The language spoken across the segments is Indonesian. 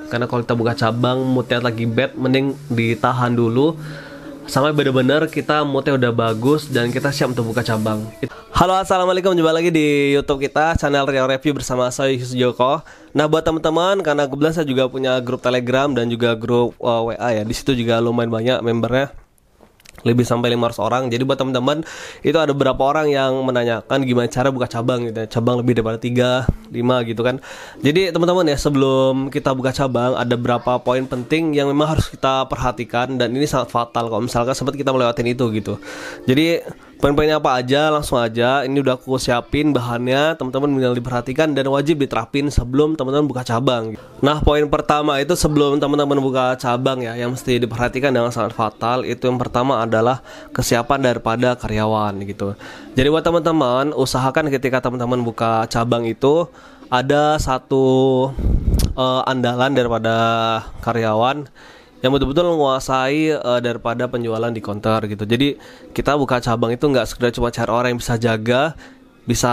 Karena kalau kita buka cabang moodnya lagi bad, mending ditahan dulu sampai benar-benar kita moodnya udah bagus dan kita siap untuk buka cabang. Halo, assalamualaikum, jumpa lagi di YouTube kita, channel Rio Review bersama saya Yus Joko. Nah, buat teman-teman, karena kebetulan saya juga punya grup Telegram dan juga grup WA ya. Di situ juga lumayan banyak membernya, lebih sampai 500 orang. Jadi buat teman-teman, itu ada beberapa orang yang menanyakan gimana cara buka cabang gitu. Cabang lebih daripada 3, 5 gitu kan. Jadi teman-teman ya, sebelum kita buka cabang ada beberapa poin penting yang memang harus kita perhatikan, dan ini sangat fatal kalau misalkan sempat kita melewatin itu gitu. Jadi poin-poinnya apa aja, langsung aja. Ini udah aku siapin bahannya, teman-teman minimal diperhatikan dan wajib diterapin sebelum teman-teman buka cabang. Nah, poin pertama itu sebelum teman-teman buka cabang ya, yang mesti diperhatikan dengan sangat fatal, itu yang pertama adalah kesiapan daripada karyawan gitu. Jadi buat teman-teman, usahakan ketika teman-teman buka cabang itu ada satu andalan daripada karyawan yang betul-betul menguasai daripada penjualan di counter gitu. Jadi kita buka cabang itu nggak sekedar cuma cari orang yang bisa jaga, bisa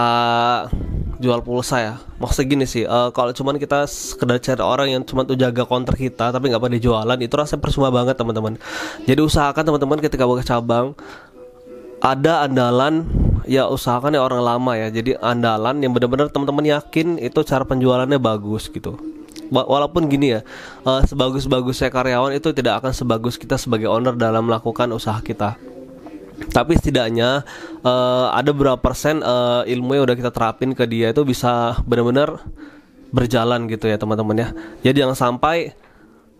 jual pulsa ya. Maksudnya gini sih, kalau cuman kita sekedar cari orang yang cuma tuh jaga counter kita tapi nggak pada jualan, itu rasanya percuma banget teman-teman. Jadi usahakan teman-teman ketika buka cabang ada andalan, ya usahakan ya orang lama ya. Jadi andalan yang benar-benar teman-teman yakin itu cara penjualannya bagus gitu. Walaupun gini ya, sebagus-bagusnya karyawan itu tidak akan sebagus kita sebagai owner dalam melakukan usaha kita. Tapi setidaknya ada berapa persen ilmu yang udah kita terapin ke dia itu bisa benar-benar berjalan gitu ya teman-teman ya. Jadi jangan sampai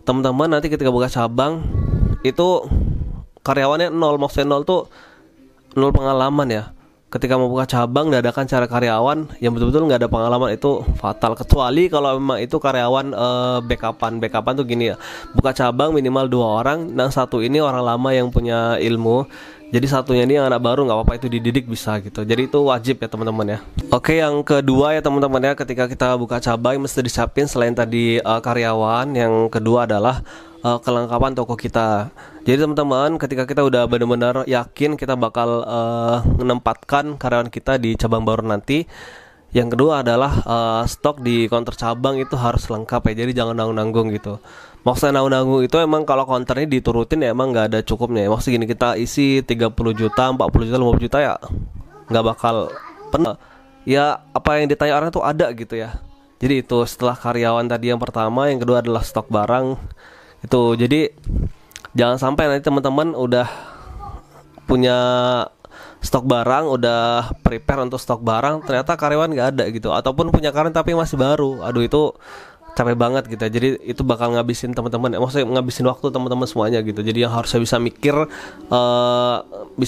teman-teman nanti ketika buka cabang itu karyawannya nol, maksudnya nol tuh nol pengalaman ya. Ketika mau buka cabang dadakan cara karyawan yang betul-betul nggak ada pengalaman, itu fatal. Kecuali kalau memang itu karyawan backupan tuh gini ya, buka cabang minimal 2 orang, dan satu ini orang lama yang punya ilmu, jadi satunya ini yang anak baru, nggak apa-apa itu dididik bisa gitu. Jadi itu wajib ya teman-teman ya. Oke, yang kedua ya teman-teman ya, ketika kita buka cabang mesti disiapin selain tadi karyawan, yang kedua adalah kelengkapan toko kita. Jadi teman-teman, ketika kita udah benar-benar yakin kita bakal menempatkan karyawan kita di cabang baru nanti, yang kedua adalah stok di counter cabang itu harus lengkap ya. Jadi jangan nanggung-nanggung gitu. Maksudnya nanggung-nanggung itu emang kalau counternya diturutin ya emang nggak ada cukupnya ya. Maksudnya gini, kita isi 30 juta, 40 juta, 50 juta ya nggak bakal penuh. Ya apa yang ditanya orang tuh ada gitu ya. Jadi itu setelah karyawan tadi yang pertama, yang kedua adalah stok barang. Itu jadi jangan sampai nanti teman-teman udah punya stok barang, udah prepare untuk stok barang, ternyata karyawan nggak ada gitu, ataupun punya karyawan tapi masih baru. Aduh, itu capek banget gitu. Jadi itu bakal ngabisin teman-teman, maksudnya ngabisin waktu teman-teman semuanya gitu. Jadi yang harusnya bisa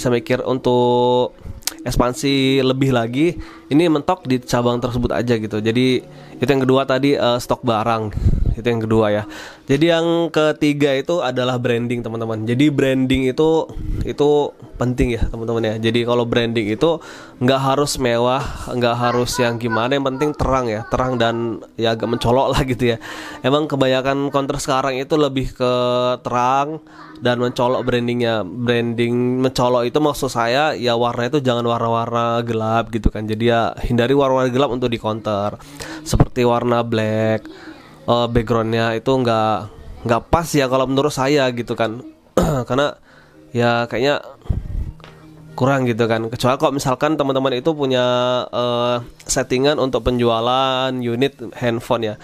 mikir untuk ekspansi lebih lagi, ini mentok di cabang tersebut aja gitu. Jadi itu yang kedua tadi, stok barang. Itu yang kedua ya. Jadi yang ketiga itu adalah branding teman-teman. Jadi branding itu penting ya teman-teman ya. Jadi kalau branding itu nggak harus mewah, nggak harus yang gimana, yang penting terang ya, terang dan ya agak mencolok lah gitu ya. Emang kebanyakan counter sekarang itu lebih ke terang dan mencolok brandingnya. Branding mencolok itu maksud saya ya warna itu jangan warna-warna gelap gitu kan. Jadi ya hindari warna-warna gelap untuk di counter, seperti warna black. Backgroundnya itu nggak pas ya kalau menurut saya gitu kan. Karena ya kayaknya kurang gitu kan. Kecuali kalau misalkan teman-teman itu punya settingan untuk penjualan unit handphone ya,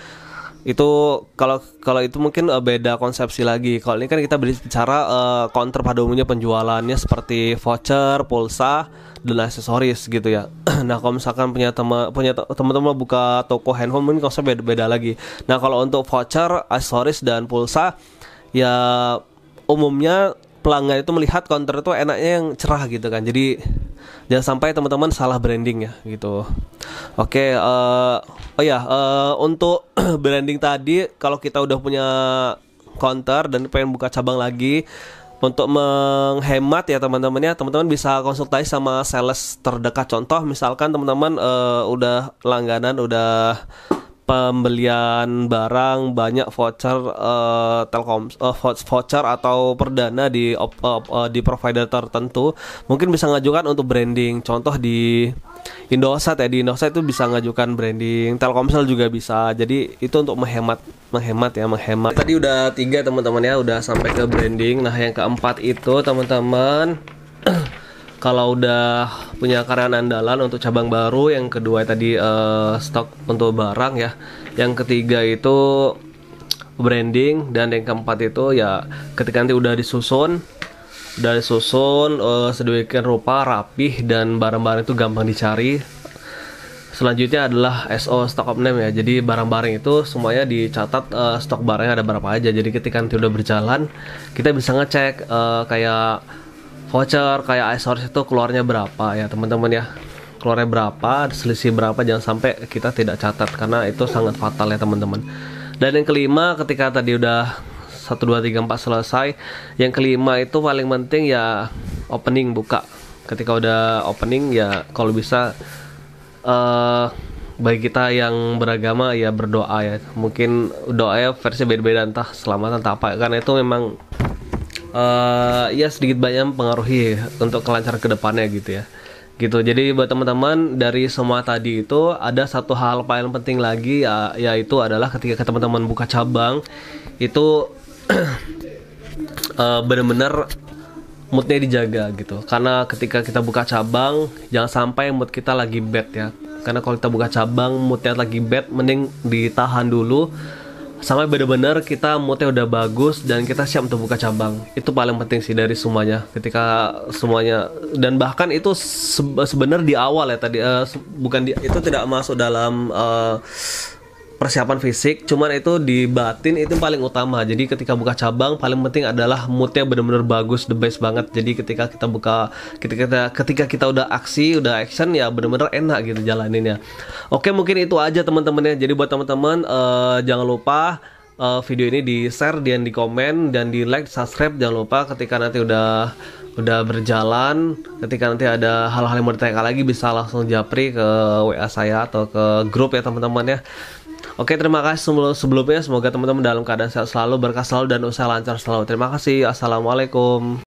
itu kalau itu mungkin beda konsepsi lagi. Kalau ini kan kita bicara counter pada umumnya penjualannya seperti voucher, pulsa, dan aksesoris gitu ya. Nah, kalau misalkan punya teman-teman buka toko handphone, mungkin konsep beda lagi. Nah, kalau untuk voucher, aksesoris, dan pulsa ya umumnya pelanggan itu melihat counter itu enaknya yang cerah gitu kan. Jadi jangan sampai teman-teman salah branding ya gitu. Oke, untuk branding tadi, kalau kita udah punya counter dan pengen buka cabang lagi, untuk menghemat ya teman-teman ya, teman-teman bisa konsultasi sama sales terdekat. Contoh misalkan teman-teman udah langganan, udah pembelian barang banyak voucher Telkom, voucher atau perdana di provider tertentu, mungkin bisa ngajukan untuk branding. Contoh di Indosat ya, di Indosat itu bisa ngajukan branding, Telkomsel juga bisa. Jadi itu untuk menghemat. Tadi udah 3 teman-teman ya, udah sampai ke branding. Nah yang keempat itu teman-teman kalau udah punya karyawan andalan untuk cabang baru, yang kedua tadi stok untuk barang ya, yang ketiga itu branding, dan yang keempat itu ya ketika nanti udah disusun sedemikian rupa rapih dan barang-barang itu gampang dicari. Selanjutnya adalah SO stock of name ya. Jadi barang-barang itu semuanya dicatat, stok barangnya ada berapa aja. Jadi ketika nanti udah berjalan, kita bisa ngecek kayak voucher, kayak iSource itu keluarnya berapa ya teman-teman ya. Keluarnya berapa, selisih berapa, jangan sampai kita tidak catat karena itu sangat fatal ya teman-teman. Dan yang kelima, ketika tadi udah 1, 2, 3, 4 selesai, yang kelima itu paling penting ya opening, buka. Ketika udah opening ya kalau bisa bagi kita yang beragama ya berdoa ya. Mungkin doanya versi beda-beda, entah selamatan entah apa, karena itu memang ya sedikit banyak mempengaruhi untuk kelancaran kedepannya gitu ya. Gitu. Jadi buat teman-teman, dari semua tadi itu ada satu hal paling penting lagi ya, yaitu adalah ketika teman-teman buka cabang itu benar-benar moodnya dijaga gitu. Karena ketika kita buka cabang, jangan sampai mood kita lagi bad ya. Karena kalau kita buka cabang moodnya lagi bad, mending ditahan dulu sampai benar-benar kita moodnya udah bagus dan kita siap untuk buka cabang. Itu paling penting sih dari semuanya. Ketika semuanya, dan bahkan itu sebenarnya di awal ya tadi, itu tidak masuk dalam persiapan fisik, cuman itu di batin itu paling utama. Jadi ketika buka cabang paling penting adalah moodnya benar-benar bagus, the best banget. Jadi ketika kita buka, ketika kita udah udah action ya benar-benar enak gitu jalaninnya. Oke, mungkin itu aja teman-teman ya. Jadi buat teman-teman jangan lupa video ini di share dan di komen dan di like, subscribe. Jangan lupa ketika nanti udah berjalan, ketika nanti ada hal-hal yang mau ditanyakan lagi bisa langsung japri ke WA saya atau ke grup ya teman-teman ya. Oke, terima kasih sebelumnya. Semoga teman-teman dalam keadaan sehat selalu, berkah selalu, dan usaha lancar selalu. Terima kasih. Assalamualaikum.